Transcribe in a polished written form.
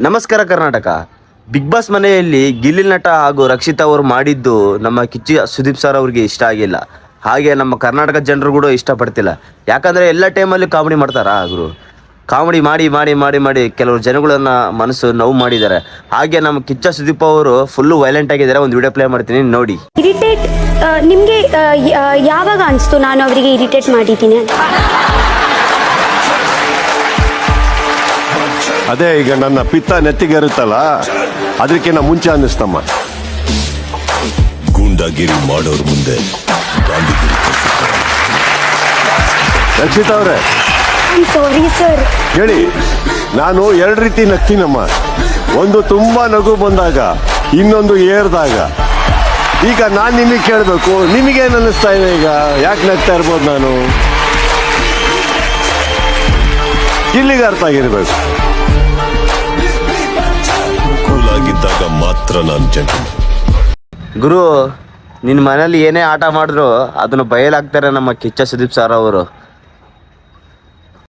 ನಮಸ್ಕಾರ Karnataka. Big boss ಮನೆಯಲ್ಲಿ ಗಿಲ್ಲಿ ನಟ ಹಾಗೂ ರಕ್ಷಿತಾ ಅವರು ಮಾಡಿದ್ದು ನಮ್ಮ ಕಿಚ್ಚಿ ಸುದೀಪ್ ಸರ್ ಅವ್ರಿಗೆ ಇಷ್ಟ ಆಗಿಲ್ಲ. ಹಾಗೆ ನಮ್ಮ ಕರ್ನಾಟಕ ಜನರು ಕೂಡ ಇಷ್ಟಪಡ್ತಿಲ್ಲ. ಯಾಕಂದರೆ ಎಲ್ಲ ಟೈಮಲ್ಲಿ ಕಾಮಿಡಿ ಮಾಡ್ತಾರಾ ಗುರು. ಕಾಮಿಡಿ ಮಾಡಿ ಮಾಡಿ ಮಾಡಿ ಮಾಡಿ ಕೆಲವರು ಜನಗಳನ್ನ ಮನಸ್ಸು ನೋವು ಮಾಡಿದ್ದಾರೆ. ಹಾಗೆ ನಮ್ಮ ಕಿಚ್ಚ ಸುದೀಪ್ ಅವರು ಫುಲ್ಲು ವೈಲೆಂಟ್ ಆಗಿದ್ದಾರೆ. ಒಂದು ವಿಡಿಯೋ ಪ್ಲೇ ಮಾಡ್ತೀನಿ ನೋಡಿ. ಇರಿಟೇಟ್ ನಿಮಗೆ ಯಾವಾಗ ಅನಿಸ್ತು ನಾನು ಅವರಿಗೆ ಇರಿಟೇಟ್ ಮಾಡಿದ್ದೀನಿ ಅಂತ? ಅದೇ ಈಗ ನನ್ನ ಪಿತ್ತ ನೆತ್ತಿಗೇರುತ್ತಲ್ಲ, ಅದಕ್ಕಿಂತ ಮುಂಚೆ ಅನ್ನಿಸ್ತಮ್ಮ. ಗೂಂಡಾಗಿರಿ ಮಾಡೋರ್ ಮುಂದೆ ಗಾಂಧಿಗಿರಿ ರಕ್ಷಿತಾ ಅವರೇ, ಸಾರಿ ಸರ್. ಹೇಳಿ. ನಾನು ಎರಡು ರೀತಿ ನಗ್ತೀನಮ್ಮ. ಒಂದು ತುಂಬಾ ನಗು ಬಂದಾಗ, ಇನ್ನೊಂದು ಏರ್ದಾಗ. ಈಗ ನಾನು ನಿಮಗೆ ಕೇಳಬೇಕು, ನಿಮಗೇನು ಅನ್ನಿಸ್ತಾ ಇದೆ ಈಗ? ಯಾಕೆ ನಗ್ತಾ ಇರ್ಬೋದು ನಾನು? ಇಲ್ಲಿಗೆ ಅರ್ಥ ಆಗಿರ್ಬೇಕು. ಕೂಲಾಗಿದ್ದಾಗ ಮಾತ್ರ ನಾನು ಜಂಟಲ್ಮನ್. ಗುರು, ನಿನ್ನ ಮನೇಲಿ ಏನೇ ಆಟ ಮಾಡಿದ್ರು ಅದನ್ನು ಬಯಲಾಗ್ತಾರೆ ನಮ್ಮ ಕಿಚ್ಚ ಸುದೀಪ್ ಸರ್ ಅವರು.